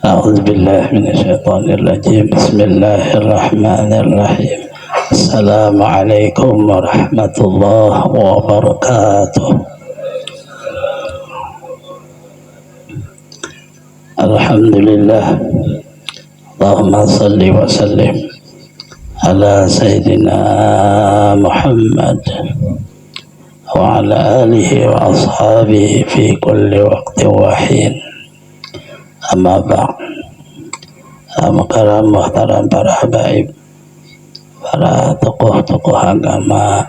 أعوذ بالله من الشيطان الرجيم. بسم الله الرحمن الرحيم. السلام عليكم ورحمة الله وبركاته. الحمد لله. اللهم صل وسلم على سيدنا محمد وعلى آله وأصحابه في كل وقت وحين. Amma ba'd. Muhtaram para habaib, para tokoh-tokoh agama,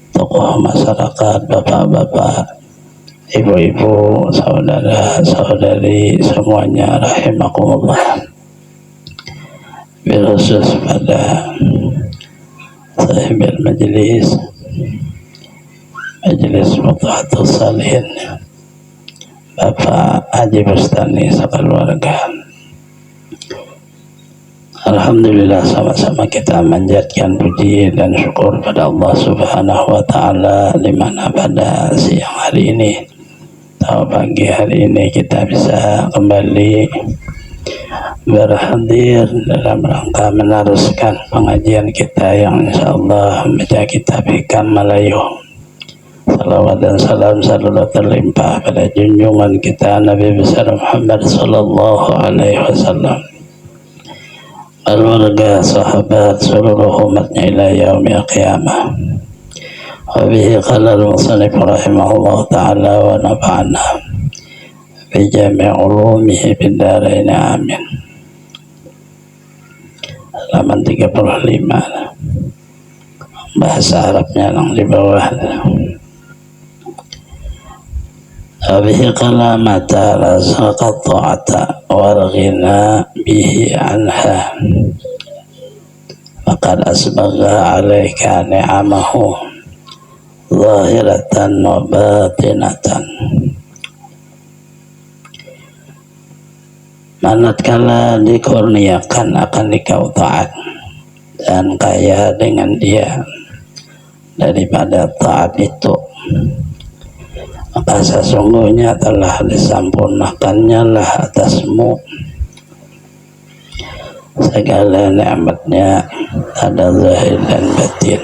tokoh masyarakat, bapak-bapak, ibu-ibu, saudara-saudari semuanya rahimakumullah. Khusus pada sahibil majelis Muthahatus Salihin, Bapak Haji Bustani sekeluarga. Alhamdulillah, sama-sama kita manjatkan puji dan syukur pada Allah Subhanahu wa Ta'ala, di mana pada siang hari ini atau pagi hari ini kita bisa kembali berhadir dalam rangka meneruskan pengajian kita yang insyaallah membaca kitab Hikam Malayu. Salawat dan salam selalu terlimpah pada junjungan kita Nabi besar Muhammad sallallahu alaihi wasallam, keluarga, sahabat, seluruh umatnya ila yaumil qiyamah. Wa bihi qala al-musannif rahimahullah ta'ala wa nafa'ana bi jami' ulumihi fid dharain amin. Halaman 35, bahasa Arabnya yang di bawah. Bihi kalamata razaqat ta'ata wal ghina bihi anha faqad asbagha alaika ni'amahu zahiratan wa batinatan. Manatkala dikurniakan akan dikau taat dan kaya dengan dia daripada taat itu, maka sesungguhnya telah disempurnakannya lah atasmu segala nikmatnya, ada zahir dan batin.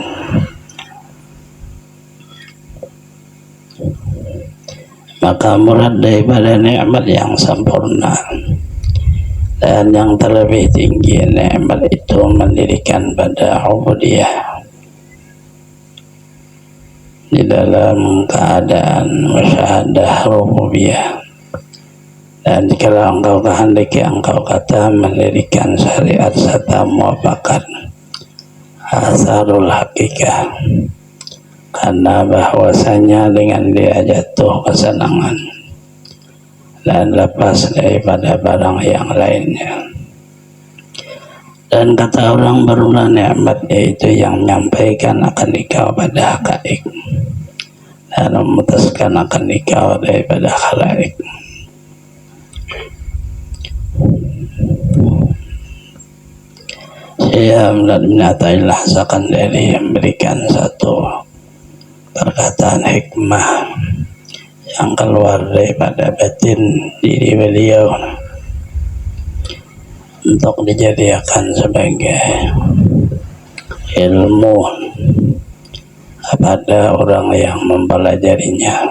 Maka murad daripada nikmat yang sempurna dan yang terlebih tinggi, nikmat itu mendirikan pada ubudiyah di dalam keadaan musyahadah rububiyah. Dan jika engkau kehendaki, engkau kata mendirikan syariat serta muafakat asarul hakikah, karena bahwasanya dengan dia jatuh kesenangan dan lepas daripada barang yang lainnya. Dan kata orang berulang nikmat, yaitu yang menyampaikan akan nikah pada hakaik dan memutuskan akan nikah daripada khalaik. Saya melihat Athaillah Sakandari memberikan satu perkataan hikmah yang keluar daripada batin diri beliau untuk dijadikan sebagai ilmu pada orang yang mempelajarinya.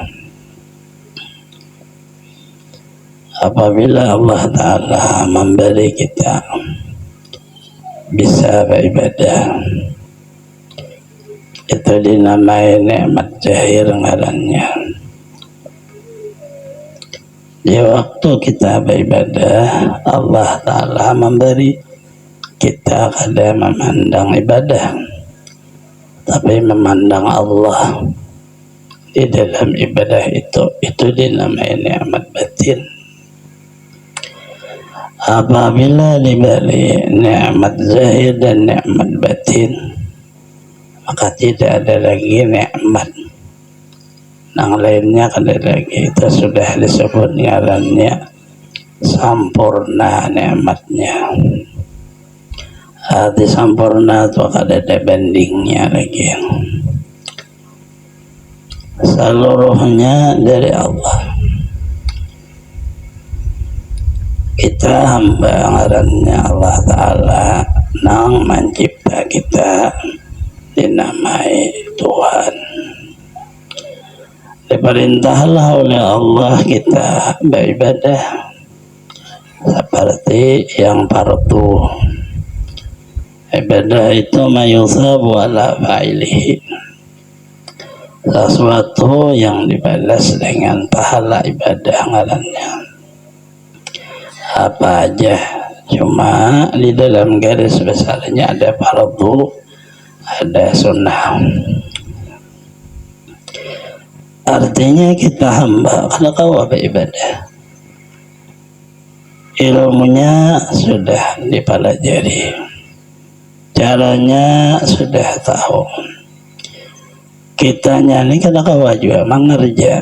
Apabila Allah Ta'ala memberi kita bisa beribadah, itu dinamai nikmat jahir ngarannya. Di waktu kita beribadah, Allah Ta'ala memberi kita kada memandang ibadah, tapi memandang Allah di dalam ibadah itu dinamai nikmat batin. Apabila diberi nikmat zahir dan nikmat batin, maka tidak ada lagi nikmat yang lainnya, kada lagi. Itu sudah disebut ngarannya sampurna nikmatnya. Hati sampurna itu kada ada bandingnya lagi. Seluruhnya dari Allah. Kita kita hamba ngarannya Allah Ta'ala nang mencipta kita dinamai Tuhan. Diperintahlah oleh Allah kita beribadah seperti yang fardu. Ibadah itu mayusabu ala fa'ilihi, sesuatu yang dibalas dengan pahala ibadah ngarannya. Apa aja, cuma di dalam garis besarnya ada fardu, ada sunnah. Artinya kita hamba karena kau apa ibadah, ilmunya sudah dipelajari, caranya sudah tahu, kitanya ini kada kawa juga mengerja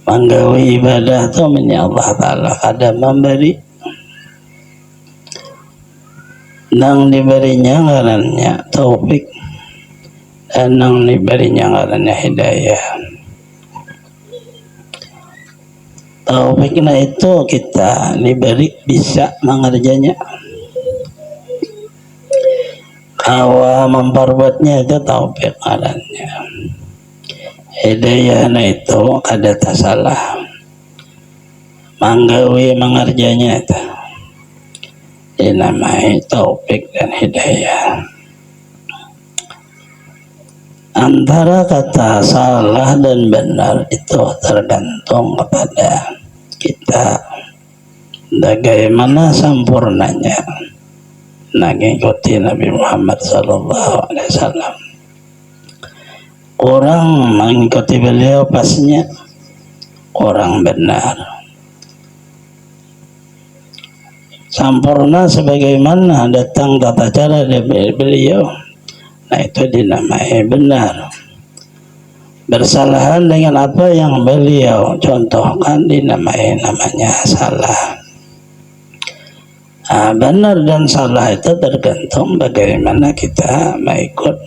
menggawi ibadah itu Allah Ta'ala kada memberi nang diberinya ngarannya taufik dan nang diberinya ngarannya hidayah. Taufiknya itu kita diberi bisa mengerjanya, kawa memperbuatnya itu taufik ngarannya. Hidayahnya itu kada salah menggawi mengerjanya itu dinamai taufik dan hidayah. Antara kata salah dan benar itu tergantung kepada kita bagaimana sempurnanya mengikuti Nabi Muhammad SAW. Orang mengikuti beliau pastinya orang benar, sempurna sebagaimana datang tata cara dari beliau. Nah itu dinamai benar. Bersalahan dengan apa yang beliau contohkan dinamai namanya salah. Nah, benar dan salah itu tergantung bagaimana kita mengikut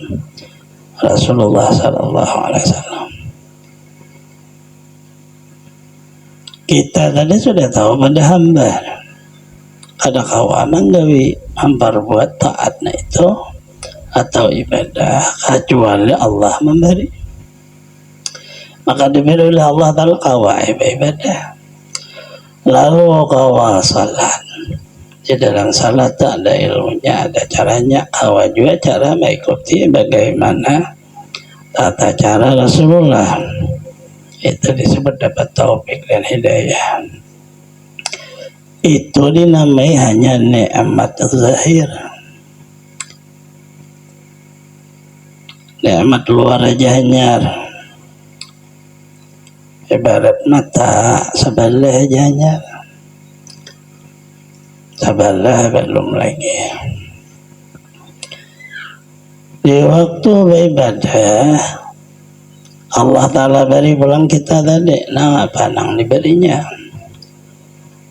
Rasulullah SAW. Kita tadi sudah tahu pada hamba ada kawaman gawi memperbuat taatnya itu atau ibadah kecuali Allah memberi, maka diberi oleh Allah Ta'ala kawa ibadah. Lalu kawa salat, di dalam salat ada ilmunya, ada caranya, kawa juga cara mengikuti bagaimana tata cara Rasulullah. Itu disebut dapat taufik dan hidayah. Itu dinamai hanya nikmat zahir, nikmat luar aja hanyar. Ibarat mata sebelah aja hanyar, sebelah belum lagi. Di waktu beribadah Allah Ta'ala beri pulang kita tadi, nah apa nang diberinya.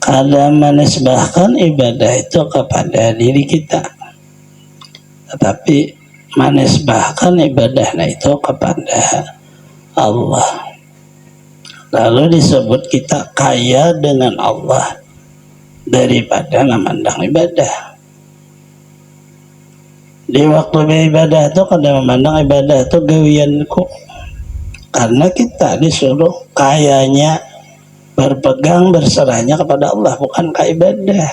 Kadang menisbahkan ibadah itu kepada diri kita, tetapi menisbahkan ibadahnya itu kepada Allah. Lalu disebut kita kaya dengan Allah daripada memandang ibadah. Di waktu beribadah itu kadang memandang ibadah itu gawianku, karena kita disuruh kayanya berpegang berserahnya kepada Allah, bukan ke ibadah.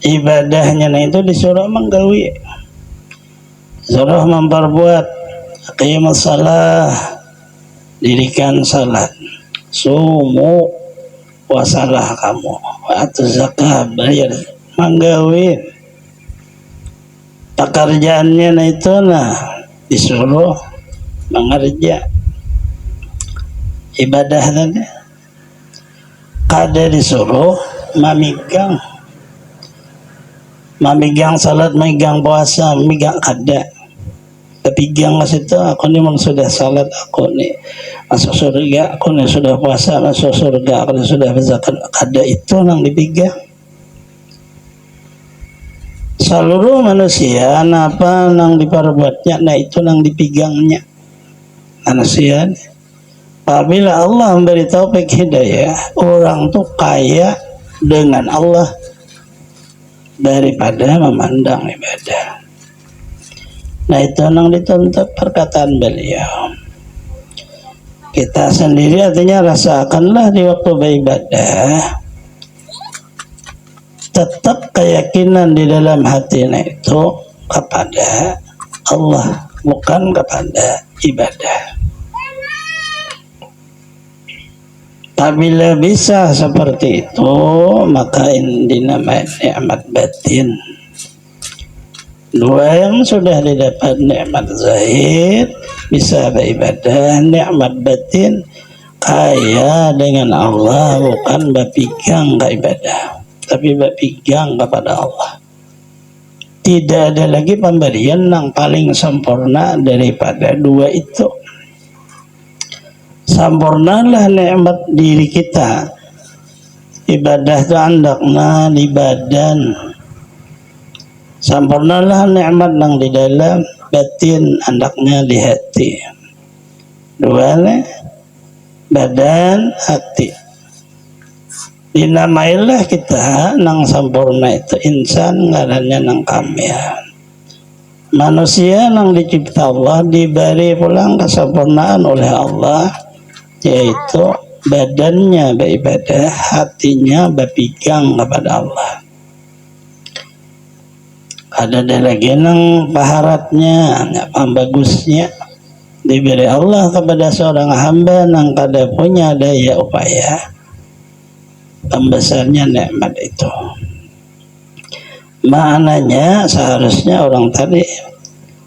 Ibadahnya itu disuruh menggawi, disuruh memperbuat aqimus shalah, dirikan salat, sumu wasalah kamu, atau zakat bayar, menggawi. Pekerjaannya itu disuruh mengerja ibadah tadi. Kada disuruh mamigang salat, mamigang puasa, mamigang kada. Ketigang ke situ, aku ni sudah salat, aku ni masuk surga, aku ni sudah puasa masuk surga, aku ni sudah berzakat. Kada itu nang dipigang. Seluruh manusia apa nang diperbuatnya, nah itu nang dipegangnya manusia. Apabila Allah memberi taufik hidayah, orang tuh kaya dengan Allah daripada memandang ibadah. Nah itu yang dituntut perkataan beliau. Kita sendiri artinya rasakanlah di waktu beribadah, tetap keyakinan di dalam hatinya itu kepada Allah, bukan kepada ibadah. Apabila bisa seperti itu, maka ini dinamai nikmat batin. Dua yang sudah didapat nikmat zahir, bisa beribadah, nikmat batin, kaya dengan Allah, bukan berpegang ke ibadah, tapi berpegang kepada Allah. Tidak ada lagi pemberian yang paling sempurna daripada dua itu. Sempurnalah nikmat diri kita. Ibadah itu andakna di badan. Sempurnalah nikmat yang di dalam batin, andaknya di hati. Dua badan, hati. Dinamailah kita nang sempurna itu insan, ngarannya nang kamil. Manusia nang dicipta Allah diberi pulang kesempurnaan oleh Allah, yaitu badannya beribadah, hatinya berpegang kepada Allah. Ada lagi nang paharatnya, pambagusnya diberi Allah kepada seorang hamba nang kada punya daya upaya. Pembesarnya nikmat itu. Maknanya seharusnya orang tadi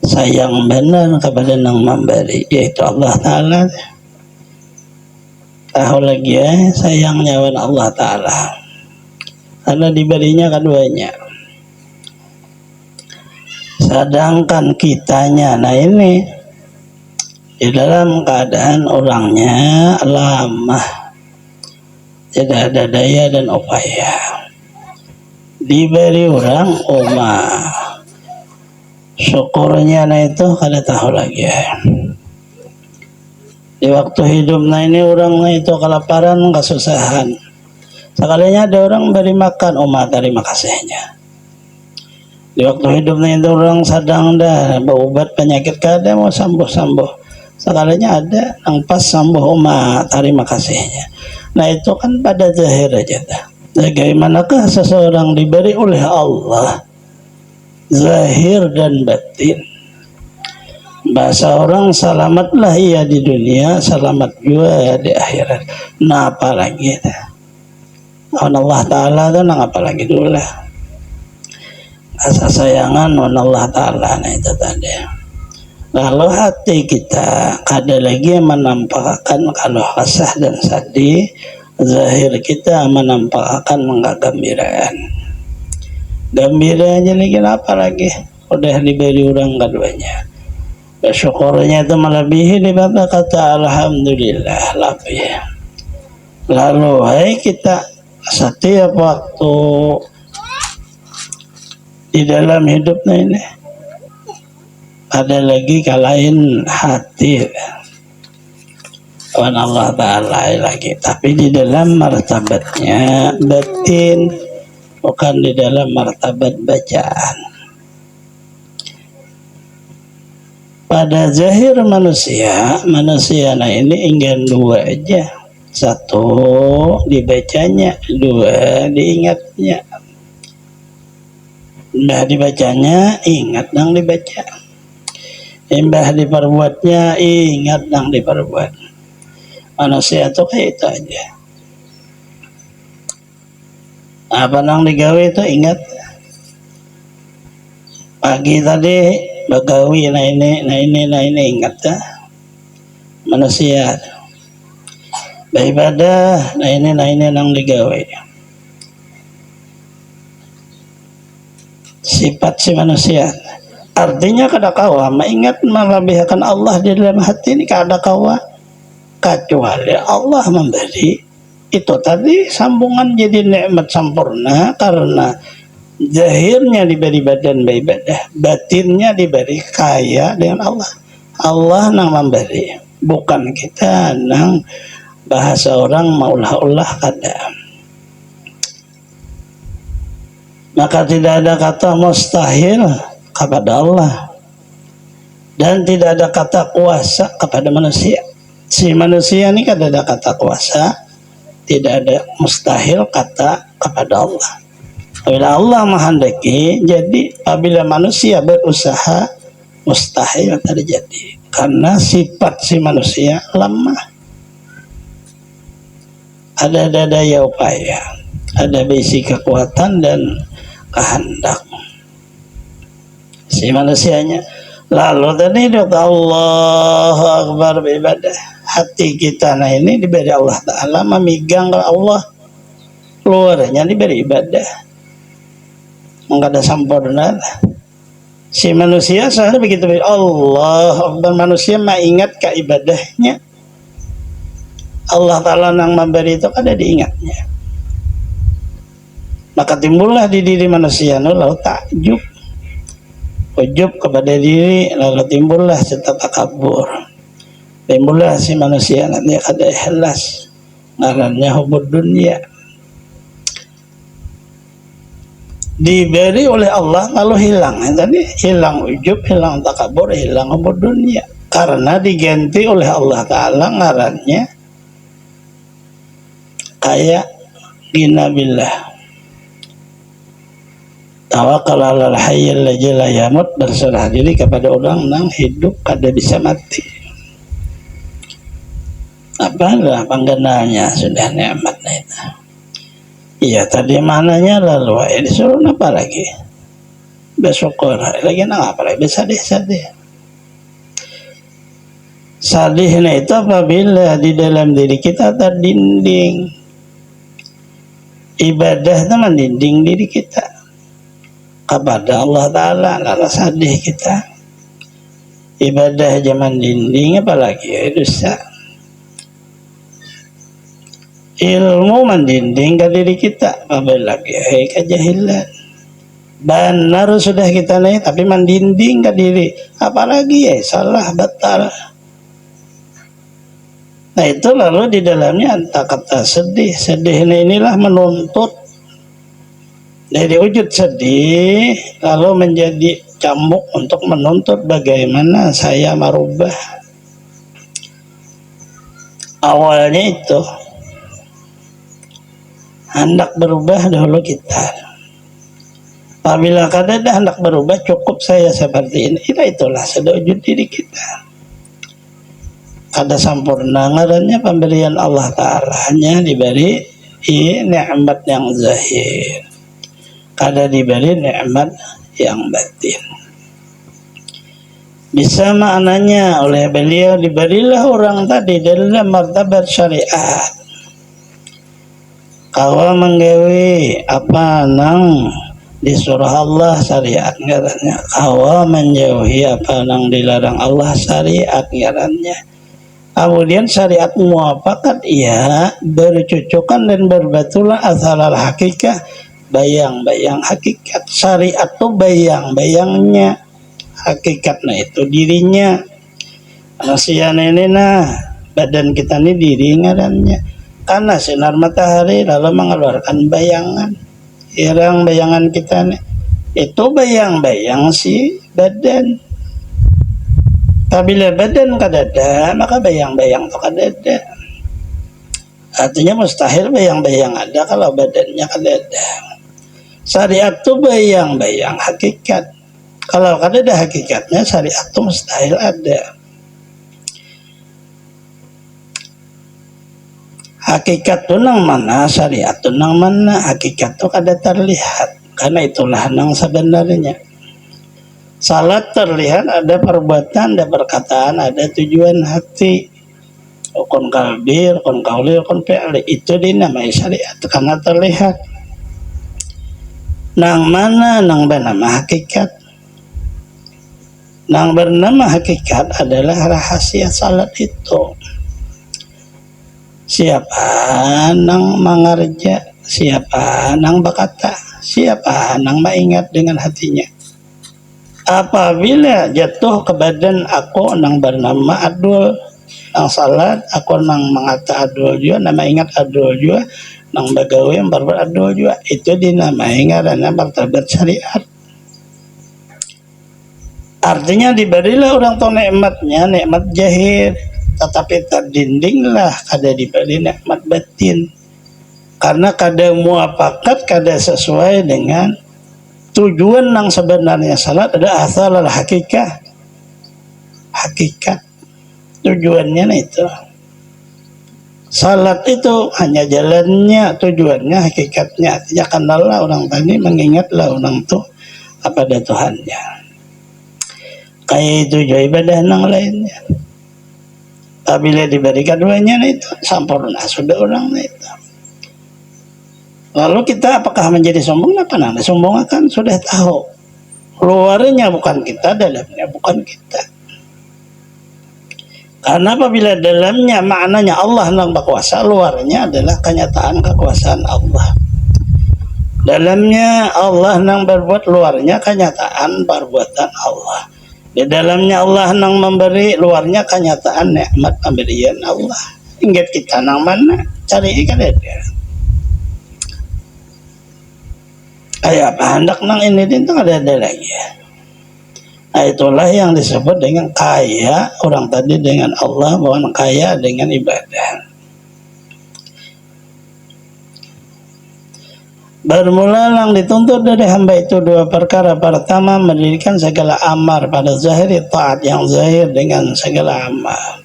sayang benar kepada nang memberi, yaitu Allah Ta'ala. Tahu lagi ya, sayangnya Allah Ta'ala, karena diberinya keduanya. Sedangkan kitanya, nah ini di dalam keadaan orangnya lemah, tidak ada daya dan upaya. Diberi orang syukurnya, nah itu kada tahu lagi ya. Di waktu hidup nah ini orang itu kelaparan, kesusahan. Sekalinya ada orang beri makan, terima kasihnya. Di waktu hidupnya itu orang sedang dah berobat penyakit kada mau sembuh-sembuh. Sekalinya ada yang pas sembuh, terima kasihnya. Nah itu kan pada zahir aja dah. Bagaimanakah seseorang diberi oleh Allah zahir dan batin? Bahasa orang selamatlah ia di dunia, selamat juga di akhirat. Nah apalagi dah. Allah Ta'ala itu nang apalagi dulu lah. Asa sayangan Allah Ta'ala, nah itu tadi. Lalu hati kita ada lagi yang menampakkan kalau kasah dan sedih, zahir kita menampakkan kegembiraan. Gembiranya lagi apa lagi? Udah diberi orang keduanya. Bersyukurnya itu melebihi daripada kata alhamdulillah, lebih. Lalu kita setiap waktu di dalam hidupnya ini ada lagi kalahin hati Allah Ta'ala lagi, tapi di dalam martabatnya batin, bukan di dalam martabat bacaan. Pada zahir manusia nah ini ingin dua aja, satu dibacanya, dua diingatnya. Mbah dibacanya, ingat nang dibaca. Mbah diperbuatnya, ingat nang diperbuat. Manusia itu kayak itu aja. Apa nang digawe itu ingat. Pagi tadi bagawi nah ini ingat dah. Manusia. Beribadah nah ini nang digawe. Sifat si manusia. Artinya kada kawa mengingat melebihkan Allah di dalam hati ini, kada kawa, kecuali Allah memberi itu tadi sambungan jadi nikmat sempurna, karena zahirnya diberi badan beribadah, batinnya diberi kaya dengan Allah. Allah yang memberi. bukan kita nang bahasa orang maulah-ulah kada. Maka tidak ada kata mustahil kepada Allah dan tidak ada kata kuasa kepada manusia. Si manusia ini kada ada kata kuasa, tidak ada mustahil kata kepada Allah. Apabila Allah menghendaki, jadi apabila manusia berusaha, mustahil terjadi. Karena sifat si manusia lemah. Ada daya upaya, ada bisi kekuatan dan kehendak si manusianya. Lalu tadi Allahu Akbar beribadah. Hati kita nah ini diberi Allah Ta'ala memegang ke Allah, luarnya diberi ibadah, enggak ada sempurna. Si manusia selalu begitu, Allah Akbar, manusia mah ingat ke ibadahnya. Allah Ta'ala yang memberi itu ada diingatnya. Maka timbullah di diri manusia lalu takjub, ujub kepada diri, lalu timbullah serta takabur. Timbullah si manusia nanti ada ikhlas, ngarannya hubud dunia. Diberi oleh Allah lalu hilang. Tadi hilang ujub, hilang takabur, hilang hubud dunia. Karena diganti oleh Allah Ta'ala ngarannya kayak gina billah, tawakal alal hayyil ladzi la yamut, berserah diri kepada orang yang hidup kada bisa mati. Apalah panggenanya sudah nikmatnya itu. Iya tadi mananya lalu disuruh apa lagi? Bersyukur lagi nang apa lagi? Bersadih-sadih. Sadihnya itu apabila di dalam diri kita terdinding. Ibadah itu mendinding diri kita kepada Allah Ta'ala, lalu sadih kita. Ibadah zaman dinding apalagi ya dosa. Ilmu mendinding ke diri kita, apalagi ya kejahilan. Benar sudah kita naik tapi mendinding ke diri, apalagi ya salah batal. Nah itu lalu di dalamnya entah kata sedih. Sedih inilah menuntut dari wujud sedih lalu menjadi cambuk untuk menuntut bagaimana saya merubah. Awalnya itu hendak berubah dahulu kita. Apabila kada ada hendak berubah, cukup saya seperti ini. Itulah sudah wujud diri kita. Kada sempurna ngarannya pemberian Allah Ta'ala, hanya diberi nikmat yang zahir, kada diberi nikmat yang batin. Bisa maknanya oleh beliau diberilah orang tadi dalam martabat syariat. Kawa menggawi apa nang disuruh Allah syariat ngarannya. Kawa menjauhi apa nang dilarang Allah syariat ngarannya. Kemudian syariat muafakat ia bercucukan dan berbatulan asal hakikat, bayang-bayang hakikat. Syariat itu bayang-bayangnya, hakikatnya itu dirinya. Manusia ini nah badan kita ini diri ngarannya. Karena sinar matahari lalu mengeluarkan bayangan. Irang bayangan kita nih itu bayang-bayang si badan. Apabila badan kadada, maka bayang-bayang itu kadada. Artinya mustahil bayang-bayang ada kalau badannya kadada. Syariat itu bayang-bayang hakikat. Kalau kadada hakikatnya, syariat itu mustahil ada. Hakikat itu nang mana, syariat itu nang mana. Hakikat itu kada terlihat. Karena itulah nang sebenarnya. Salat terlihat ada perbuatan, ada perkataan, ada tujuan hati. Ukun kalbi, ukun kauli, ukun fi'li. Itu dinamai syariat karena terlihat. Nang mana nang bernama hakikat. Nang bernama hakikat adalah rahasia salat itu. Siapa nang mengerja, siapa nang berkata, siapa nang mengingat dengan hatinya. Apabila jatuh ke badan aku nang bernama Abdul, nang salat aku nang mengata adul juga, nama ingat adul juga, nang bagawe yang berbuat adul juga, itu dinamai ngaranna martabat syariat. Artinya diberilah orang tua nikmatnya, nikmat zahir, tetapi terdindinglah kada diberi nikmat batin. Karena kada muafakat, kada sesuai dengan tujuan yang sebenarnya salat ada asal al hakikat. Hakikat tujuannya itu. Salat itu hanya jalannya, tujuannya, hakikatnya. Artinya kenallah orang tadi, mengingatlah orang tuh kepada Tuhannya. Kayak itu juga ibadah yang lainnya. Apabila diberikan duanya itu sempurna sudah orang itu. Lalu kita apakah menjadi sombong? Apa namanya sombong? Kan sudah tahu luarnya bukan kita, dalamnya bukan kita. Karena apabila dalamnya maknanya Allah yang berkuasa, luarnya adalah kenyataan kekuasaan Allah. Dalamnya Allah yang berbuat, luarnya kenyataan perbuatan Allah. Di dalamnya Allah yang memberi, luarnya kenyataan nikmat pemberian Allah. Ingat kita nang mana? Cari ikan ada. Kayak apa hendak nang ini itu ada lagi. Nah, itulah yang disebut dengan kaya orang tadi dengan Allah, bukan kaya dengan ibadah. Bermula yang dituntut dari hamba itu dua perkara. Pertama, mendirikan segala amal pada zahir, taat yang zahir dengan segala amal.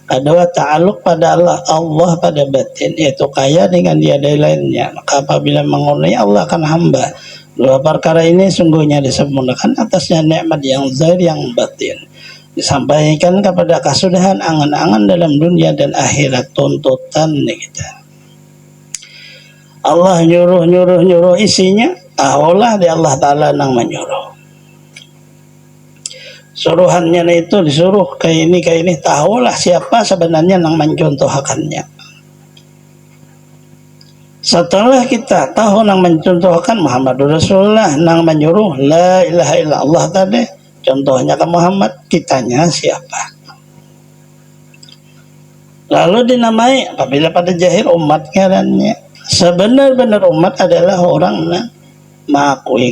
Kedua, ta'aluk pada Allah pada batin, yaitu kaya dengan tiada lainnya. Maka apabila mengurangi Allah akan hamba, dua perkara ini sungguhnya disempurnakan atasnya nikmat yang zahir yang batin. Disampaikan kepada kesudahan angan-angan dalam dunia dan akhirat, tuntutan kita. Allah nyuruh isinya, Allah di Allah Ta'ala nang menyuruh. Suruhannya itu disuruh kayak ini, tahulah siapa sebenarnya yang mencontohkannya. Setelah kita tahu yang mencontohkan Muhammadur Rasulullah, yang menyuruh la ilaha illallah tadi, contohnya ke Muhammad, kitanya siapa? Lalu dinamai apabila pada jahir umat ngarannya. Sebenar-benar umat adalah orang yang mengakui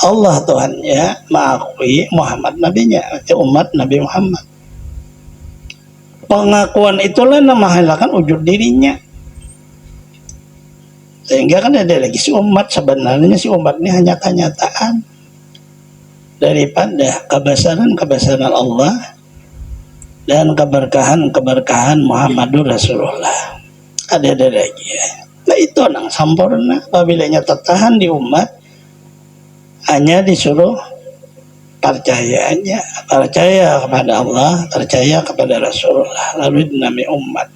Allah Tuhannya, mengakui Muhammad nabinya, itu umat Nabi Muhammad. Pengakuan itulah yang menghalalkan wujud dirinya. Sehingga kan ada lagi si umat, sebenarnya si umat ini hanya kenyataan daripada kebesaran Allah dan keberkahan Muhammadur Rasulullah. Ada lagi ya. Nah itu yang sempurna. Apabila tertahan di umat, hanya disuruh percaya kepada Allah, percaya kepada Rasulullah, lalu dinamai umat.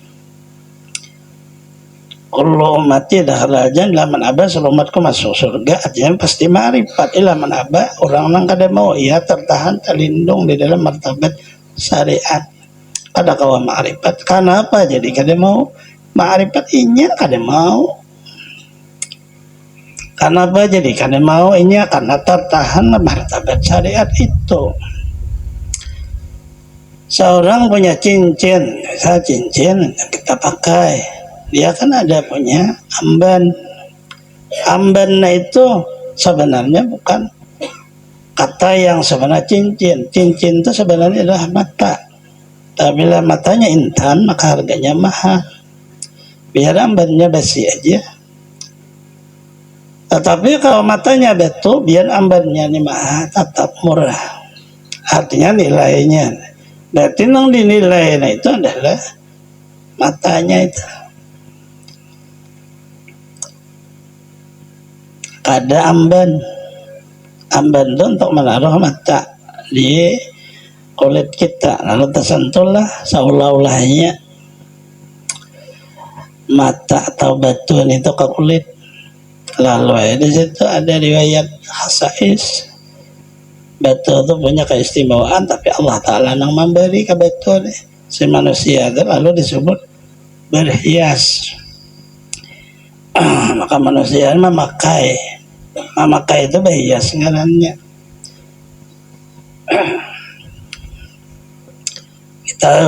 Kullu ummati dakhala jannah, man aba, seluruh umatku masuk surga, artinya pasti ma'rifat. Ila man aba, orang yang kada mau, ia tertahan, terlindung di dalam martabat syariat. Kada kawa ma'rifat, karena apa? Jadi kada mau ma'rifat, inya kada mau. Karena apa? Jadi karena mau ini karena tertahan martabat syariat itu. Seorang punya cincin yang kita pakai, dia kan ada punya amban. Ambannya itu sebenarnya bukan kata yang sebenarnya cincin. Cincin itu sebenarnya adalah mata. Tapi bila matanya intan, maka harganya mahal. Biar ambannya basi aja. Tetapi kalau matanya betul, biar ambannya ini mahal, tetap murah. Artinya nilainya. Berarti yang dinilai itu adalah matanya itu. Kada amban. Amban itu untuk menaruh mata di kulit kita. Lalu tersentuhlah seolah-olahnya mata atau batu itu ke kulit. Lalu di situ ada riwayat khasais, batu itu punya keistimewaan, tapi Allah Ta'ala yang memberi ke batu si manusia itu, lalu disebut berhias. Maka manusia memakai itu berhias ngarannya.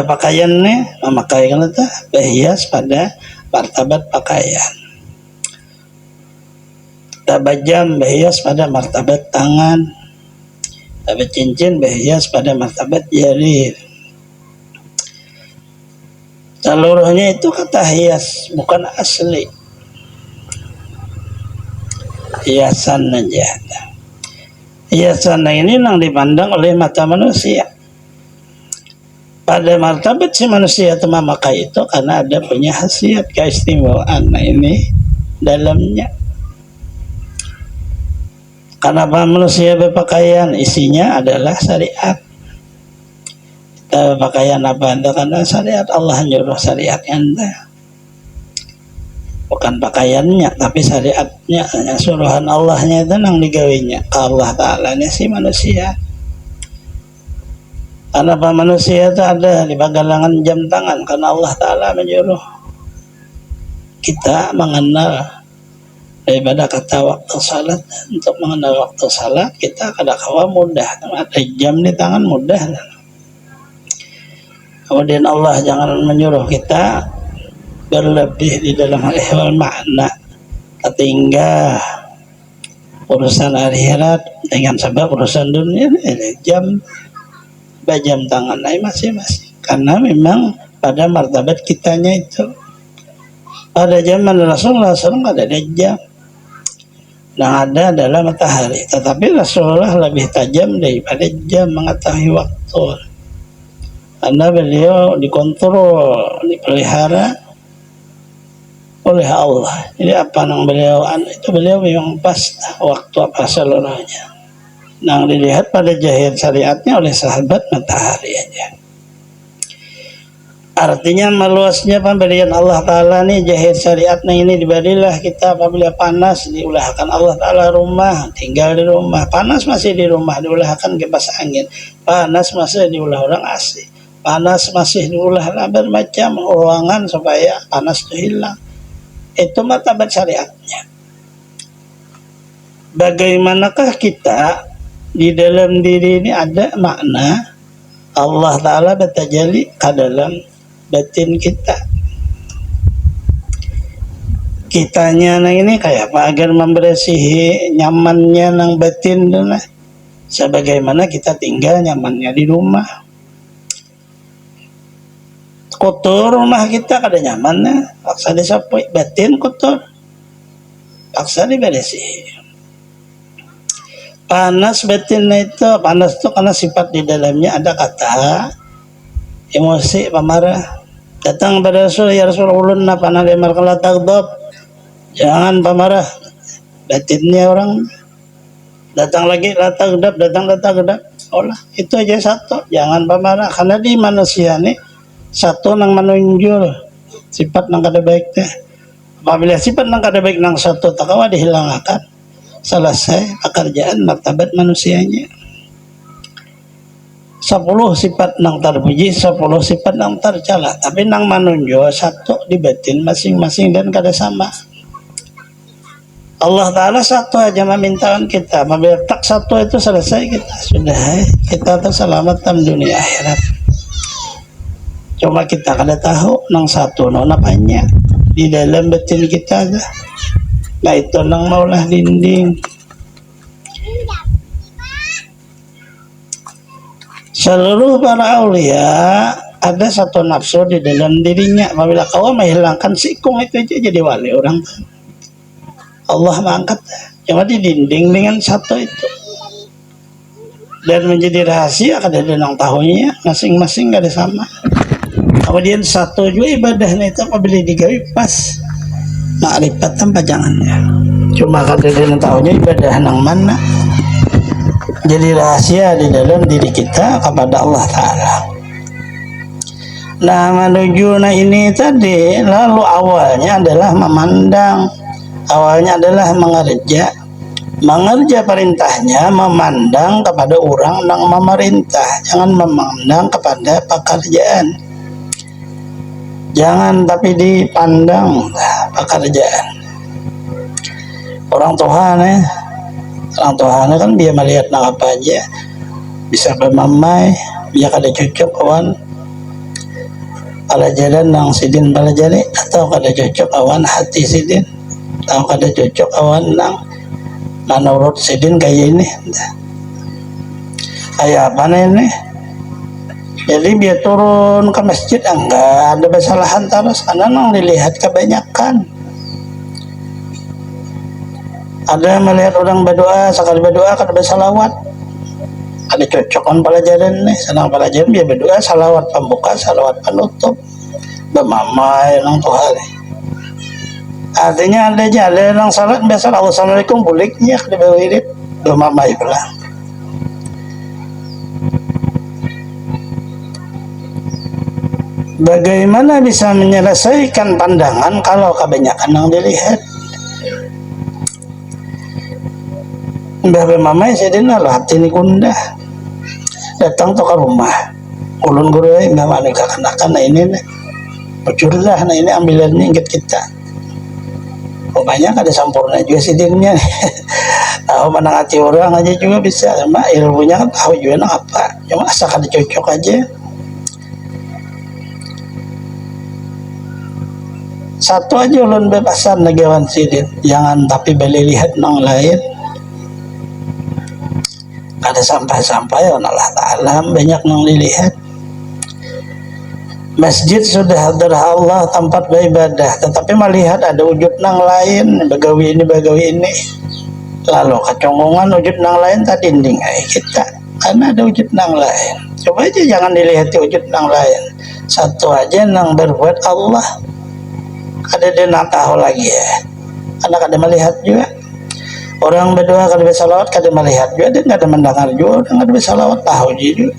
pakaian nih memakai kan itu berhias pada martabat pakaian. Tabajam berhias pada martabat tangan. Tabajam cincin berhias pada martabat jari. Seluruhnya itu kata hias, bukan asli. Hiasan aja. Hiasan ini yang dipandang oleh mata manusia. Pada martabat si manusia itu memakai itu karena ada punya khasiat keistimewaan. Nah ini dalamnya. Kenapa manusia berpakaian? Isinya adalah syariat. Pakaian apa anda? Karena syariat Allah nyuruh syariat anda. Bukan pakaiannya, tapi syariatnya, suruhan Allahnya itu yang digawinya. Allah Ta'ala ini si manusia. Kenapa manusia itu ada di galangan jam tangan? Karena Allah Ta'ala menyuruh kita mengenal daripada kata waktu salat. Untuk mengenal waktu salat kita kadang-kadang mudah. Ada jam di tangan mudah. Kemudian Allah jangan menyuruh kita berlebih di dalam ihwal makna, ketinggal urusan akhirat dengan sebab urusan dunia. Jam tangan masing-masing karena memang pada martabat kitanya itu. Pada zaman Rasulullah SAW ada jam, yang ada adalah matahari, tetapi Rasulullah lebih tajam daripada jam mengetahui waktu, karena beliau dikontrol, dipelihara oleh Allah. Jadi apa yang beliau itu, beliau memang pas waktu apa seluruhnya. Yang dilihat pada jahir syariatnya oleh sahabat matahari aja. Artinya meluasnya pemberian Allah Ta'ala nih jahir syariatnya ini. Diberilah kita apabila panas diulahkan Allah Ta'ala rumah, tinggal di rumah. Panas masih di rumah diulahkan kipas angin. Panas masih diulah orang asli. Panas masih diulah bermacam ruangan supaya panas itu hilang. Itu martabat syariatnya. Bagaimanakah kita di dalam diri ini ada makna Allah Ta'ala bertajalli ke dalam batin kita. Kitanya nah ini kayak apa agar membersihi nyamannya nang batin nah. Sebagaimana kita tinggal nyamannya di rumah. Kotor rumah kita kada nyaman, paksa disapu, batin kotor, paksa diberesi. Panas batin itu, panas itu karena sifat di dalamnya ada kata emosi, pemarah. Datang pada Rasul, ya Rasulullah, panah lemar kala tagdob, jangan pemarah. Batinnya orang datang lagi latagdob, datang. Olah itu aja satu, jangan pemarah. Karena di manusia nih satu nang menunjul sifat nang kada baik teh. Apabila sifat nang kada baik nang satu takawa dihilangkan, selesai pekerjaan martabat manusianya. 10 sifat nang terpuji, 10 sifat nang tercela, tapi nang menunjul satu di batin masing-masing dan kada sama. Allah Ta'ala satu aja memintakan kita. Apabila tak satu itu selesai kita sudah kita terselamat dalam dunia akhirat. Cuma kita kada tahu nang satu nang apanya di dalam batin kita aja. Nah itu nang maulah dinding. Seluruh para aulia ada satu nafsu di dalam dirinya. Apabila kau menghilangkan sikung itu aja jadi wali orang. Allah mengangkat cuma di dinding dengan satu itu. Dan menjadi rahasia kada ada nang tahunya, masing-masing kada sama. Kemudian satu juga ibadahnya itu apabila digawi pas makrifat tanpa jangannya. Cuma kada ada tahunya ibadah nang mana. Jadi rahasia di dalam diri kita kepada Allah Ta'ala. Nah menuju ini tadi, lalu awalnya adalah memandang, awalnya adalah mengerja perintahnya, memandang kepada orang yang memerintah, jangan memandang kepada pekerjaan. Jangan tapi dipandang pekerjaan. Orang Tuhan orang Tuhan kan dia melihat nak apa aja, bisa bermamai, dia kada cocok kawan, pelajaran nang sidin pelajari atau kada cocok awan hati sidin atau kada cocok awan nang menurut sidin kayak ini kayak apa ini. Jadi biar turun ke masjid enggak ada kesalahan terus karena nang dilihat kebanyakan. Ada melihat orang berdoa sekali berdoa kada bersalawat. Ada cocokan pelajaran nih, senang pelajaran biar berdoa salawat pembuka, salawat penutup. Bemamai nang Tuhan. Artinya ada aja ada nang salat biasa assalamualaikum buliknya kada bewirid bemamai pula. Bagaimana bisa menyelesaikan pandangan kalau kebanyakan yang dilihat? Mbah mamai sedina lah hati ni kundah datang tu ke rumah ulun guru mbah mana kakanakan ini nih bocurlah ini ambilannya ingat kita rupanya kada sempurna juga sidinnya tahu mana hati orang aja juga bisa sama ilmunya kan tahu juga nak apa cuma asal kada cocok aja. Satu aja ulun bebasan negawan sidin jangan tapi beli lihat nang lain. Ada sampai-sampai Allah Ta'ala banyak yang dilihat. Masjid sudah adalah Allah tempat beribadah, tetapi melihat ada wujud nang lain, bagawi ini. Lalu kecongkongan wujud nang lain tak dinding kita, karena ada wujud nang lain. Coba aja jangan dilihat wujud nang lain. Satu aja nang berbuat Allah. Ada dia nak tahu lagi ya, karena kada melihat juga. Orang berdoa kada bisa salawat kada melihat juga dia kada mendengar juga orang kada bisa salawat tahu juga.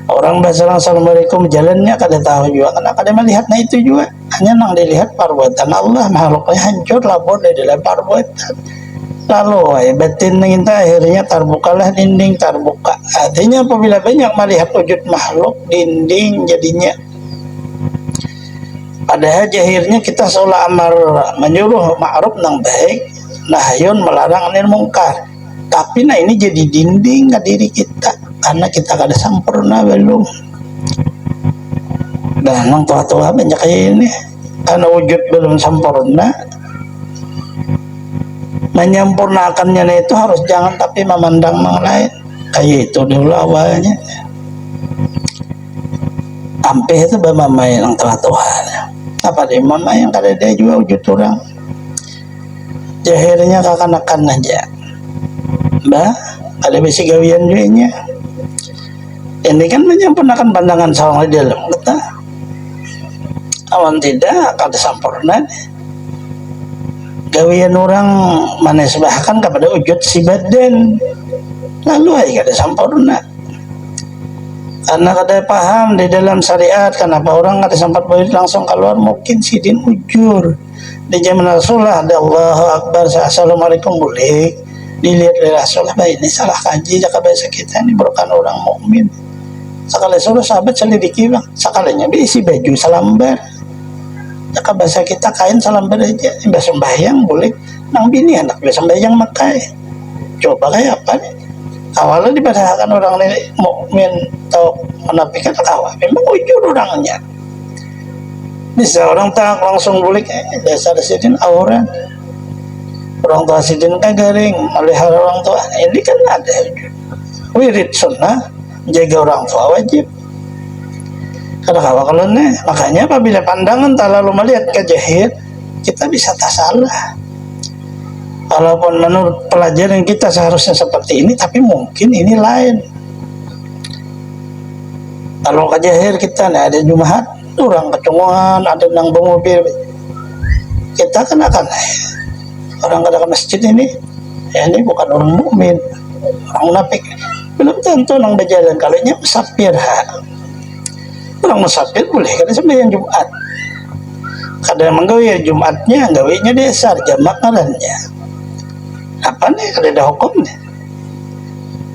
Orang bahasa assalamualaikum jalannya kada tahu juga karena kada melihat nah itu juga hanya nang dilihat perbuatan Allah makhluknya hancur labur di dalam perbuatan. Lalu batin kita akhirnya terbukalah dinding terbuka. Artinya apabila banyak melihat wujud makhluk dinding jadinya. Padahal akhirnya kita seolah amar menyuruh ma'ruf nang baik nahyun melarang anil mungkar, tapi nah ini jadi dinding ke diri kita karena kita kada sempurna belum. Dan nang tua-tua banyak kayak ini karena wujud belum sempurna. Menyempurnakannya itu harus jangan tapi memandang yang lain kayak itu dulu awalnya. Sampai itu bermamai nang tua-tua apa dia mama yang kada dia juga wujud orang. Jahirnya kakanakan aja mbah ada besi gawian juga nya. Ini kan menyempurnakan pandangan seorang di dalam kita awan tidak akan sempurna gawian orang manisbahkan kepada wujud si badan lalu aja kada sempurna karena kada paham di dalam syariat kenapa orang kada sempat boleh langsung keluar mungkin sidin ujur. Di zaman Rasulullah ada Allahu Akbar assalamualaikum boleh dilihat oleh Rasulullah ini salah kaji jaka bahasa kita ini bukan orang mukmin sekali suruh sahabat selidiki bang sekalinya diisi baju salambar jaka bahasa kita kain salambar aja mbak sembahyang boleh nang bini anak mbak sembahyang makai coba kayak apa nih awalnya dibahasakan orang ini mukmin atau menafikan kawan memang ujur orangnya. Bisa orang tak langsung bulik dasar sidin aurat orang tua sidin kan garing melihat orang tua ini kan ada wirid sunnah jaga orang tua wajib kada kawa kalau nih makanya apabila pandangan tak lalu melihat kejahit kita bisa tak salah walaupun menurut pelajaran kita seharusnya seperti ini tapi mungkin ini lain kalau kejahit kita nih ada Jumat orang kecungan ada nang mobil kita kan akan orang kada ke masjid ini ya ini bukan orang mukmin orang munafik belum tentu nang berjalan kalau nya musafir orang musafir boleh kada sembahyang Jumat kada menggawe Jumatnya gawinya dasar jamak ngarannya apa nih kada ada hukumnya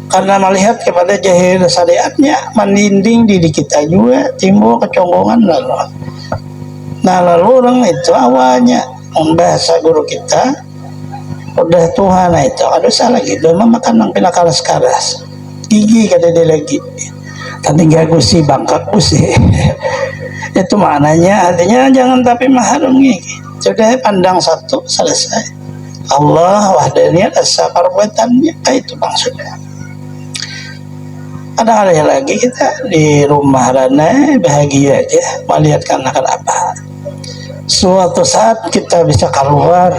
karena melihat kepada jahil syariatnya meninding diri kita juga timbul kecongkongan lalu orang itu awalnya bahasa guru kita udah Tuhan itu ada salah gitu makan nang pinakaras gigi kada dia lagi tapi gak gusi bangkak gusi Itu maknanya, artinya jangan tapi maharungi. Sudah pandang satu selesai. Allah wahdaniyat as-safar buatannya, itu maksudnya. Ada hal lagi kita di rumah rana bahagia aja melihat karena apa. Suatu saat kita bisa keluar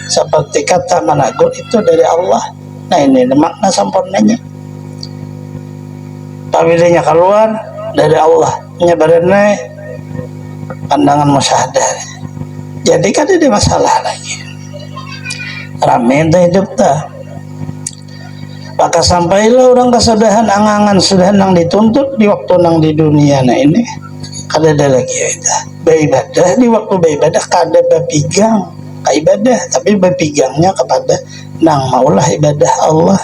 seperti kata Managur itu dari Allah. Nah ini makna sempurnanya. Apabila keluar dari Allah, nyebarane pandangan musyahadah. Jadi kan ada masalah lagi. Rame dah hidup dah. Maka sampailah orang kesudahan angangan sudah nang dituntut di waktu nang di dunia nah ini kada ada lagi ya beribadah di waktu beribadah kada berpigang ke ibadah tapi berpigangnya kepada nang maulah ibadah Allah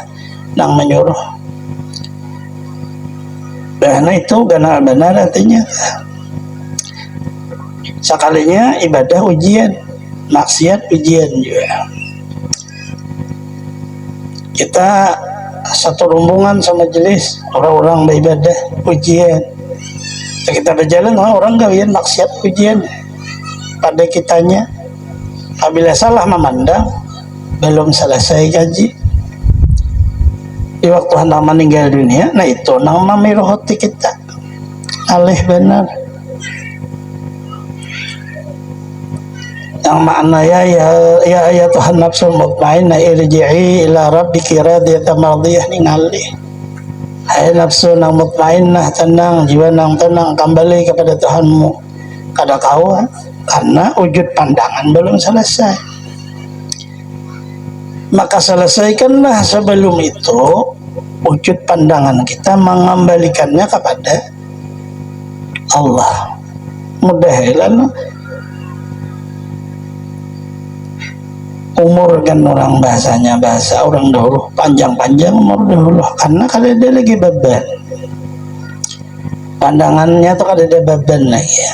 nang menyuruh. Nah itu benar-benar artinya sekalinya ibadah ujian, maksiat ujian juga. Kita satu rombongan sama jenis orang-orang beribadah ujian. Kita berjalan orang gawian maksiat ujian pada kitanya. Apabila salah memandang belum selesai gaji di waktu hendak meninggal dunia, nah itu nama mirohoti kita alih benar yang makna ya Tuhan nafsul mutmainnah irji'i ila rabbiki radiyatan mardiyah ningali. Hai nafsu nang mutmainnah tenang, jiwa nang tenang, kembali kepada Tuhanmu. Kada kau karena wujud pandangan belum selesai. Maka selesaikanlah sebelum itu wujud pandangan kita mengembalikannya kepada Allah. Mudahilan umur kan orang bahasanya bahasa orang dahulu panjang-panjang umur dahulu karena kada ada lagi beban pandangannya tuh kada ada beban lagi.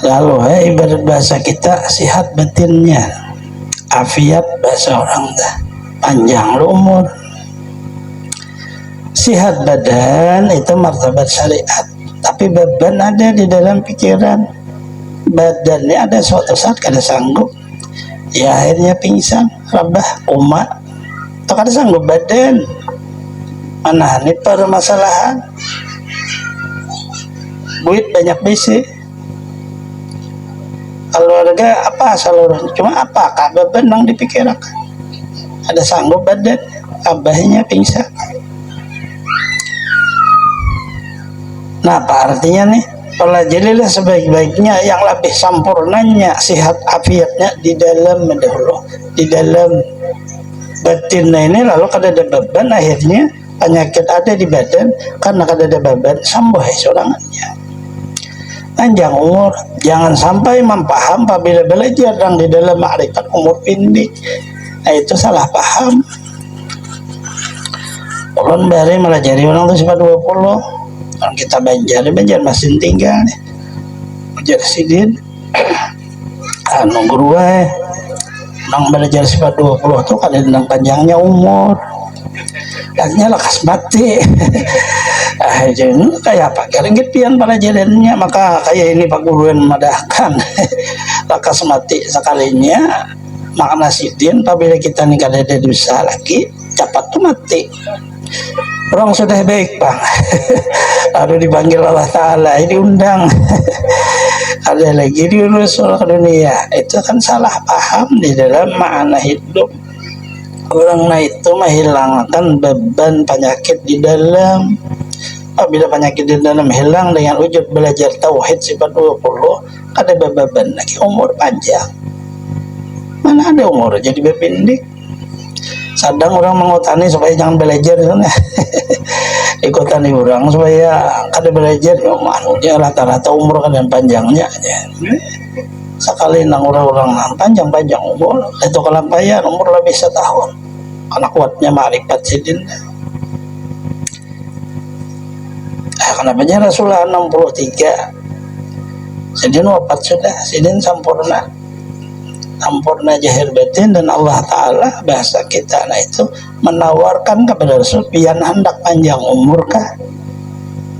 Lalu ibarat bahasa kita sihat batinnya afiat bahasa orang dah panjang lu umur. Sihat badan itu martabat syariat tapi beban ada di dalam pikiran. Badannya ada suatu saat kada sanggup ya akhirnya pingsan rabah umat atau kada sanggup badan mana ini permasalahan duit banyak bisi keluarga apa seluruhnya cuma apakah beban yang dipikirkan ada sanggup badan abahnya pingsan. Nah apa artinya nih pelajarilah sebaik-baiknya yang lebih sempurnanya sihat afiatnya di dalam mendahulu di dalam batinnya ini lalu kada ada beban akhirnya penyakit ada di badan karena kada ada beban sembuh sorangannya. Panjang umur jangan sampai mempaham apabila belajar yang di dalam makrifat umur pendek. Nah itu salah paham. Ulun bari melajari orang tu sifat 20 orang kita banjar masih tinggal nih belajar sidin anu guru nang belajar sifat 20 tuh kan tentang panjangnya umur dan lekas mati jadi kayak apa keringgit pian para jalannya maka kayak ini Pak Guru yang memadahkan lekas mati sekalinya makna sidin apabila kita nih kada ada dosa lagi cepat tuh mati. Orang sudah baik bang lalu dipanggil Allah Ta'ala diundang ada lagi diurus oleh dunia itu kan salah paham di dalam makna hidup orang itu menghilangkan beban penyakit di dalam. Apabila penyakit di dalam hilang dengan wujud belajar tauhid sifat 20 ada beban lagi umur panjang mana ada umur jadi berpindik. Sadang orang mengutani supaya jangan belajar ikutan orang supaya kada belajar ya manusia rata-rata umur kan yang panjangnya aja. Sekali nang orang-orang panjang-panjang umur itu kelampayan umur lebih setahun karena kuatnya makrifat sidin. Kenapanya Rasulullah 63 sidin wafat sudah sidin sempurna jahir batin dan Allah Ta'ala bahasa kita nah itu menawarkan kepada Rasul pian hendak panjang umur kah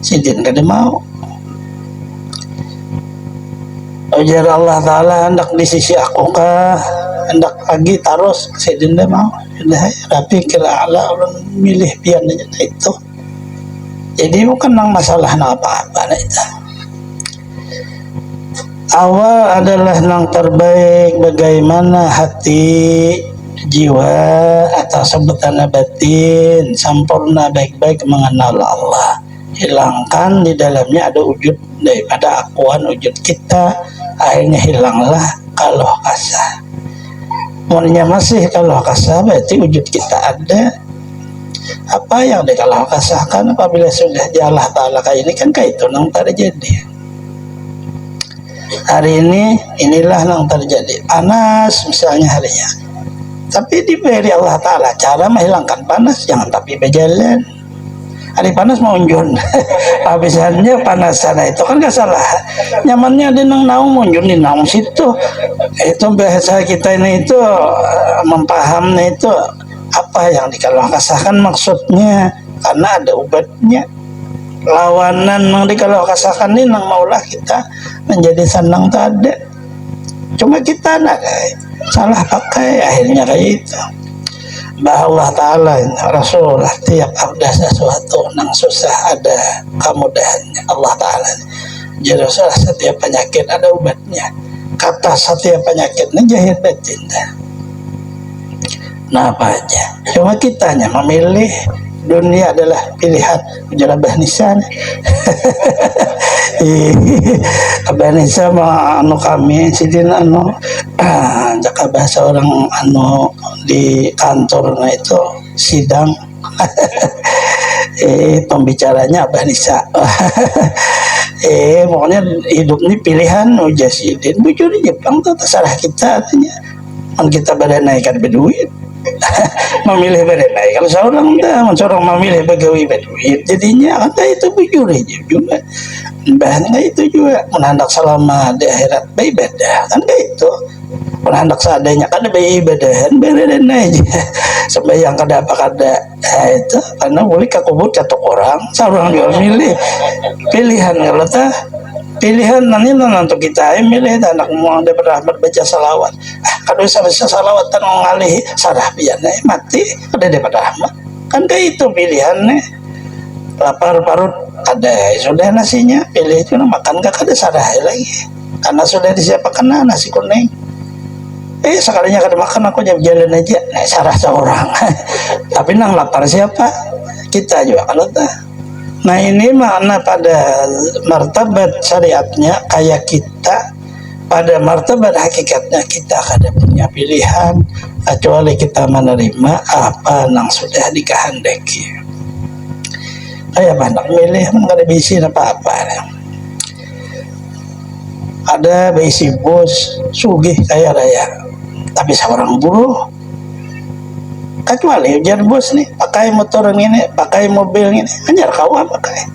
sidin kada mau ujar Allah Ta'ala, hendak di sisi aku kah, hendak lagi terus sedenda mau sudah rapi kira Allah orang milih pian aja itu. Jadi bukan nang masalah nang apa-apa nah itu. Awal adalah nang terbaik bagaimana hati, jiwa atau sebutan batin sempurna baik-baik mengenal Allah. Hilangkan di dalamnya ada wujud daripada akuan wujud kita, akhirnya hilanglah kalau kasah. Mulanya masih kalau kasah berarti wujud kita ada. Apa yang dikalau kasahkan apabila sudah Allah Ta'ala kayak ini kan kayak itu nang terjadi. Hari ini inilah yang terjadi panas misalnya harinya, tapi diberi Allah Ta'ala cara menghilangkan panas, jangan tapi berjalan hari panas mau unjun habisannya panas sana itu kan gak salah, nyamannya di nang naung unjun di naung situ. Itu bahasa kita ini itu memahami itu apa yang dikalau kasahkan maksudnya, karena ada obatnya. Lawanan yang dikalau kasahkan ini nang maulah kita menjadi senang tak ada, cuma kita nak salah pakai akhirnya kayak itu. Bahwa Allah Ta'ala Rasulullah tiap ada sesuatu nang susah ada kemudahannya Allah Ta'ala. Jadi Rasulullah setiap penyakit ada obatnya, kata setiap penyakit ini jahit batin. Nah apa aja, cuma kitanya memilih. Dunia adalah pilihan. Ujar Abah Nisan Abah Nisan anu kami sidina anu jaka bahasa orang anu di kantor itu sidang pembicaranya Abah Nisa pokoknya hidup ini pilihan ujar sidin bujur di Jepang tuh terserah kita artinya kan kita badan naikkan berduit memilih berenai. Kalau seorang dah mencorong memilih pegawai berduit, jadinya kan itu bujur aja juga. Bahannya itu juga menandak selama di akhirat beribadah kan itu. Menandak seadanya kan beribadah berenai aja. Sembahyang kada apa kada itu karena boleh ke kubur catok orang, seorang juga milih pilihan kalau tah. Pilihan nanti untuk kita milih anak mau ada berahmat baca salawat. Kalau bisa salawat dan mengalih sarah piannya mati ada dapat rahmat. Kan kayak itu pilihannya. Lapar parut ada sudah nasinya pilih itu makan gak ada sarah lagi. Karena sudah disiapkan nasi kuning. Sekalinya kada makan aku jalan aja. Nah, sarah seorang. Tapi nang lapar siapa? Kita juga kalau tak. Nah ini makna pada martabat syariatnya kayak kita, pada martabat hakikatnya kita kada punya pilihan kecuali kita menerima apa yang sudah dikehendaki. Kayak banyak milih kada bisi apa-apa. Ada bisi bos sugih kaya raya, tapi seorang buruh. Kecuali ujar bos nih pakai motor ini, pakai mobil ini, hanya kau pakai.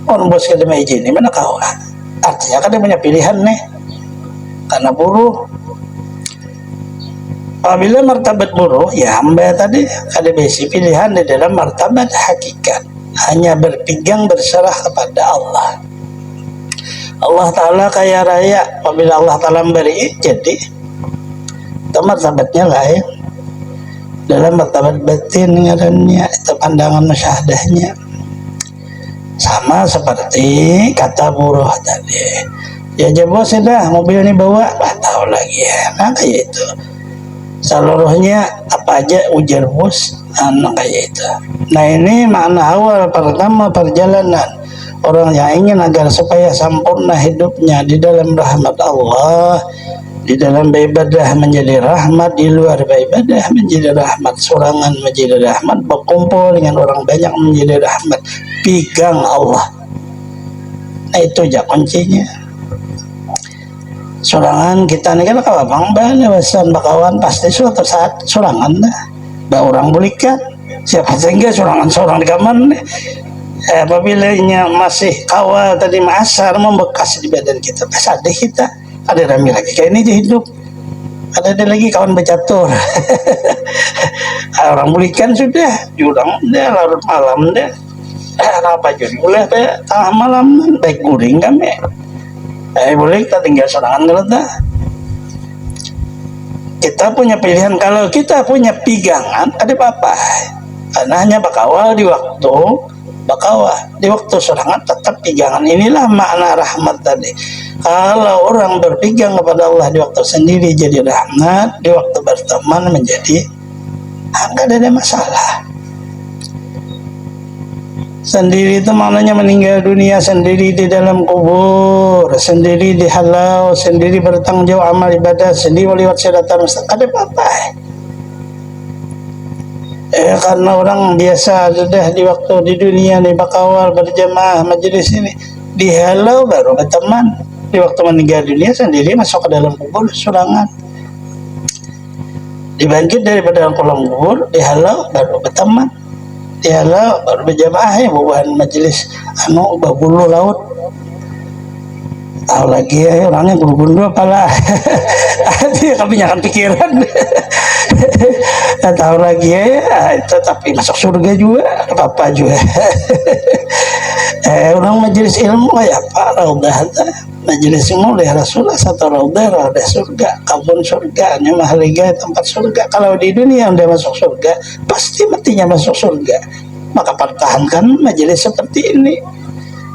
Orang bos kada izin ini mana kau? Artinya kan dia punya pilihan nih, karena buruh. Apabila martabat buruh, ya hamba tadi ada besi pilihan di dalam martabat hakikat, hanya berpegang berserah kepada Allah. Allah Ta'ala kaya raya, apabila Allah Ta'ala memberi jadi itu martabatnya lain. Dalam martabat batin ngarannya itu pandangan musyahadahnya sama seperti kata buruh tadi. Ya bos dah mobil ini bawa tahu lagi ya. Nah kayak itu seluruhnya apa aja ujar bos kayak itu. Nah ini makna awal pertama perjalanan orang yang ingin agar supaya sempurna hidupnya di dalam rahmat Allah, di dalam beribadah menjadi rahmat, di luar beribadah menjadi rahmat, sorangan menjadi rahmat, berkumpul dengan orang banyak menjadi rahmat. Pegang Allah. Nah itu aja kuncinya. Sorangan kita ini kan kawabang bang wasan bakawan pasti suatu saat sorangan dah. Bah orang belikan siapa sehingga sorangan seorang di kamar nih. Apabila masih kawal tadi masar membekas di badan kita, pas ada kita. Ada rami lagi kayak ini di hidup, ada lagi kawan bercatur. Orang belikan sudah jurang deh larut malam deh apa jadi boleh tengah malam baik guring kami Boleh kita tinggal sorangan kalau tak. Kita punya pilihan, kalau kita punya pegangan ada apa-apa. Hanya bakawal di waktu bakawal, di waktu sorangan tetap pegangan. Inilah makna rahmat tadi. Kalau orang berpegang kepada Allah di waktu sendiri jadi rahmat, di waktu berteman menjadi enggak ada masalah. Sendiri itu maknanya meninggal dunia sendiri di dalam kubur, sendiri dihalau, sendiri bertanggung jawab amal ibadah, sendiri lewat siratan mustaqim. Ada apa-apa? Karena orang biasa sudah di waktu di dunia nih bakawal berjamaah majelis ini dihalau baru berteman, di waktu meninggal dunia sendiri masuk ke dalam kubur sorangan, dibangkit daripada dalam kolom kubur dihalau baru berteman, dihalau baru berjamaah ya bukan majelis babulu laut. Tahu lagi ya orangnya guru-guru apalah. Dia kebanyakan pikiran. Tahu lagi ya itu, tapi masuk surga juga apa-apa juga. Orang majelis ilmu kayak apa? Raudah majelis ilmu oleh Rasulullah satu raudah surga, kebun surga, mahliga tempat surga. Kalau di dunia udah masuk surga, pasti matinya masuk surga. Maka pertahankan majelis seperti ini.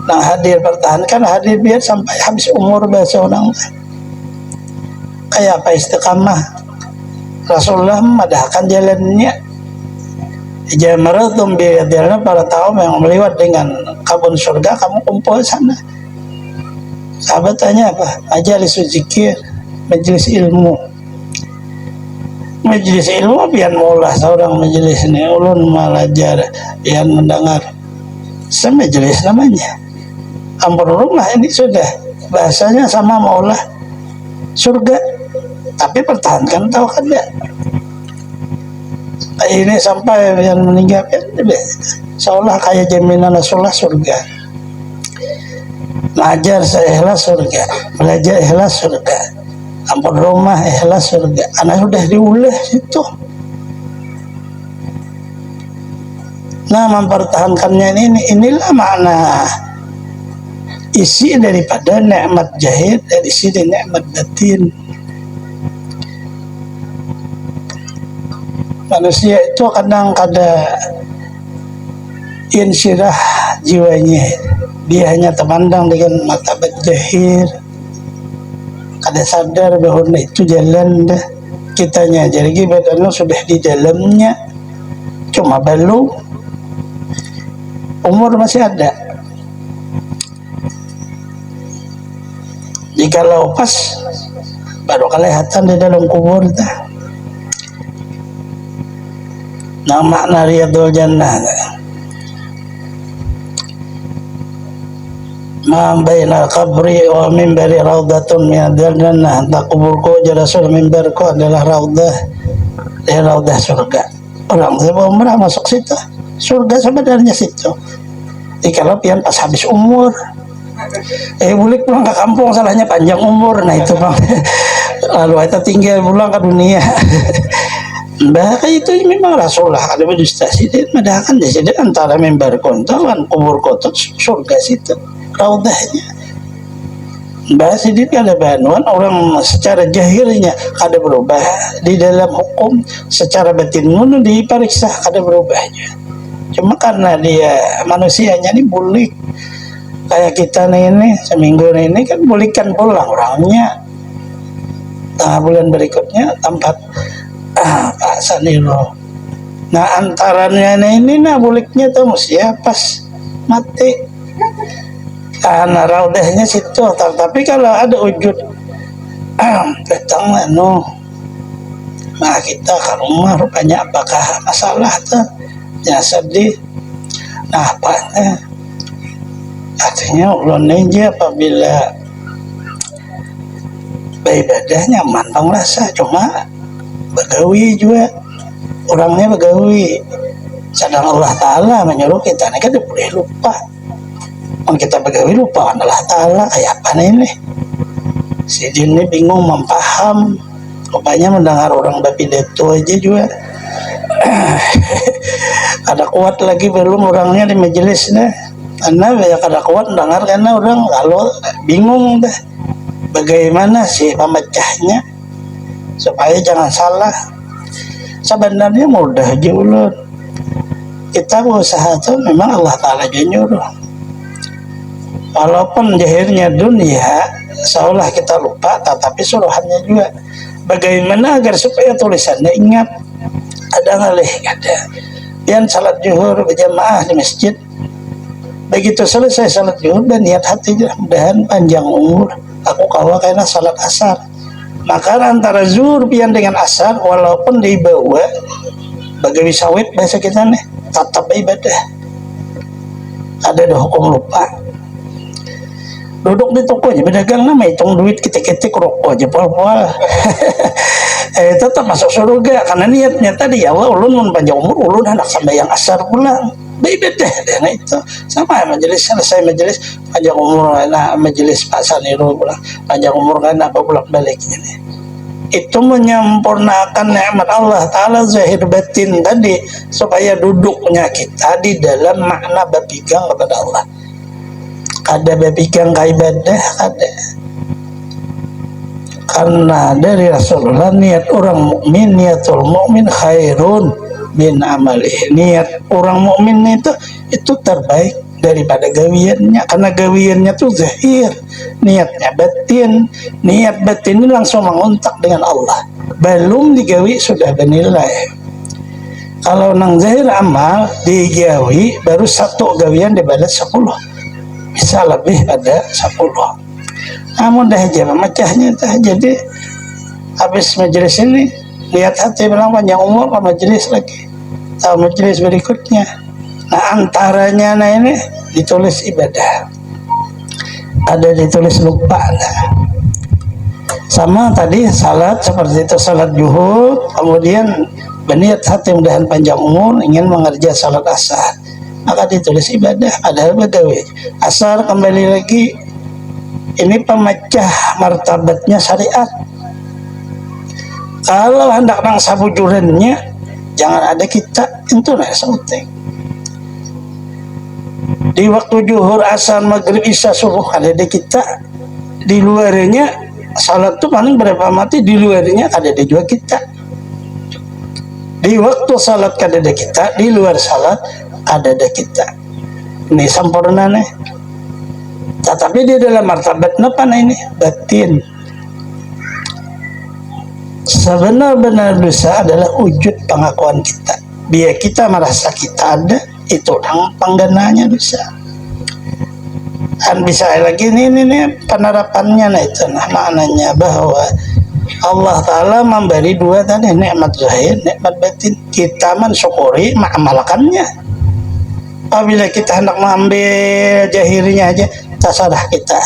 Nah hadir, pertahankan hadir biar sampai habis umur bahasa orang. Kayak apa istiqamah? Rasulullah memadahkan jalannya. Jamaratum biadilna, para tahu yang melewat dengan kebun surga, kamu kumpul sana. Sahabat tanya apa? Majelis zikir, majelis ilmu. Majelis ilmu pian maulah seorang majelis ini ulun malajar pian mendengar. Semajelis namanya. Ampun rumah ini sudah bahasanya sama maulah surga, tapi pertahankan tauhidnya. Ini sampai yang meninggal seolah kayak jaminan Rasulullah surga. Belajar seikhlas surga, belajar ikhlas surga, ampun rumah ikhlas surga. Anak sudah diulah itu. Nah mempertahankannya inilah makna isi daripada nikmat zahir dan isi dari nikmat batin. Manusia itu kadang-kadang insyirah jiwanya, dia hanya terpandang dengan mata zahir, kada sadar bahwa itu jalan dah kitanya, jadi badannya sudah di dalamnya, cuma belum umur masih ada. Jika lepas baru kelihatan di dalam kubur dah. Nah makna riyadul jannah ma bainal qabri wa minbari raudatun minal jannah. Tak kuburku jadi Rasul, mimbarku adalah raudah dari raudah surga. Orang umrah masuk situ, surga sebenarnya situ. Kalau pian pas habis umur boleh pulang ke kampung, salahnya panjang umur. Nah itu bang lalu kita tinggal pulang ke dunia. Bahkan itu memang Rasulullah ada berdustasi dia medahkan di sini antara mimbar kontawan kubur kotor surga situ raudahnya. Bahas ini ada banuan orang secara jahirnya ada berubah, di dalam hukum secara batin pun diperiksa ada berubahnya. Cuma karena dia manusianya ini bulik kayak kita nih ini seminggu ini kan bulikan pulang orangnya. Nah bulan berikutnya tempat Pak Saniro. Nah antaranya ini buliknya tuh ya pas mati karena raudahnya situ. Tapi kalau ada wujud datang nah kita ke rumah rupanya apakah masalah tuh ya sedih. Nah apanya artinya ulun aja apabila beribadah nyaman bang rasa, cuma begawi juga orangnya begawi, sedang Allah Ta'ala menyuruh kita ini kan boleh lupa. Kalau kita begawi lupa Allah Ta'ala kayak apa ini. Si Din ini bingung mempaham, rupanya mendengar orang berpidato aja juga ada kuat lagi belum orangnya di majelisnya, karena banyak ada kuat mendengar karena orang kalau bingung dah bagaimana sih memecahnya supaya jangan salah? Sebenarnya mudah aja ulun. Kita berusaha tuh memang Allah Ta'ala aja nyuruh. Walaupun jahirnya dunia seolah kita lupa, tetapi suruhannya juga. Bagaimana agar supaya tulisannya ingat? Ada ngalih ada. Yang salat zuhur berjamaah di masjid. Begitu selesai salat zuhur dan niat hati mudahan panjang umur. Aku kawa karena salat asar. Maka antara zuhur pian dengan asar walaupun dibawa bagawi sawit bahasa kita nih tetap ibadah. Ada hukum lupa. Duduk di toko aja berdagang nama hitung duit ketik-ketik rokok aja pol-pol. Tetap masuk surga karena niatnya tadi ya Allah ulun panjang umur ulun hendak sembahyang asar pulang. Ibadah dan itu sama majelis selesai majelis panjang umur nah majelis Pak Saniro pulang panjang umur kan apa pulang balik ini. Itu menyempurnakan nikmat Allah Ta'ala zahir batin tadi supaya duduknya kita di dalam makna berpegang kepada Allah. Ada berpegang ke ibadah ada karena dari Rasulullah niat orang mukmin niatul mukmin khairun min amalih. Niat orang mukmin itu terbaik daripada gawiannya karena gawiannya tuh zahir, niatnya batin. Niat batin ini langsung mengontak dengan Allah, belum digawi sudah bernilai. Kalau nang zahir amal digawi baru satu gawian dibalas 10, bisa lebih pada 10. Namun dah aja memecahnya dah. Jadi habis majelis ini lihat hati bilang panjang umur ke majelis lagi atau majelis berikutnya. Nah antaranya nah ini ditulis ibadah, ada ditulis lupa. Nah. Sama tadi salat seperti itu salat zuhur, kemudian berniat hati mudahan panjang umur ingin mengerja salat asar, maka ditulis ibadah padahal begawi. Asar kembali lagi ini pemecah martabatnya syariat. Kalau hendak nang sabujurannya jangan ada kita itu nah penting. Di waktu zuhur, asar, maghrib, isya, subuh ada di kita. Di luarnya salat tuh paling berapa mati di luarnya ada di juga kita. Di waktu salat ada di kita, di luar salat ada di kita. Ini sempurna nih. Tetapi di dalam martabat apa ini batin. Sebenar-benar dosa adalah wujud pengakuan kita. Biar kita merasa kita ada, itu orang penggananya dosa. Dan bisa lagi ini penerapannya nah itu nah maknanya bahwa Allah Ta'ala memberi dua tadi nikmat zahir, nikmat batin. Kita mensyukuri mengamalkannya. Apabila kita hendak mengambil jahirnya aja terserah kita.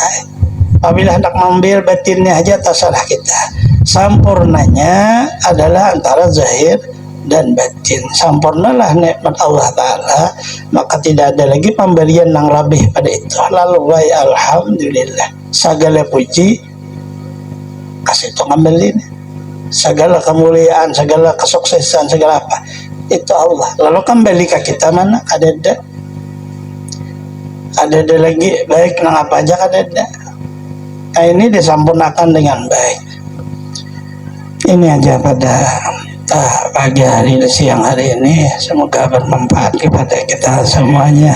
Apabila hendak mengambil batinnya aja terserah kita. Sampurnanya adalah antara zahir dan batin. Sampurnalah nikmat Allah Ta'ala, maka tidak ada lagi pemberian yang lebih pada itu. Lalu wa alhamdulillah, segala puji kasih itu ngambilin, segala kemuliaan, segala kesuksesan, segala apa itu Allah. Lalu kembali ke kita mana ada lagi baik nang apa aja ada. Nah ini disempurnakan dengan baik. Ini aja pada pagi hari siang hari ini, semoga bermanfaat kepada kita semuanya.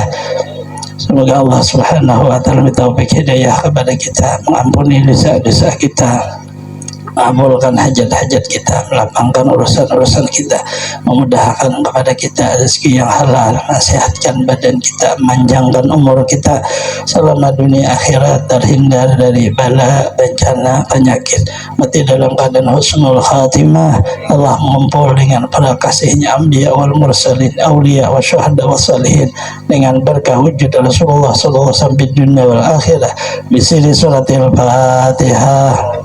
Semoga Allah Subhanahu wa taala bertaufik hidayah kepada kita, mengampuni dosa-dosa kita, mengabulkan hajat-hajat kita, melapangkan urusan-urusan kita, memudahkan kepada kita rezeki yang halal, nasihatkan badan kita, manjangkan umur kita selama dunia akhirat, terhindar dari bala, bencana, penyakit, mati dalam keadaan husnul khatimah. Allah mengumpul dengan para kasihnya anbiya wal mursalin, auliya wa syuhada wa salihin, dengan berkah wujud Rasulullah sallallahu alaihi wasallam di dunia wal akhirah, bisiri suratil Fatihah.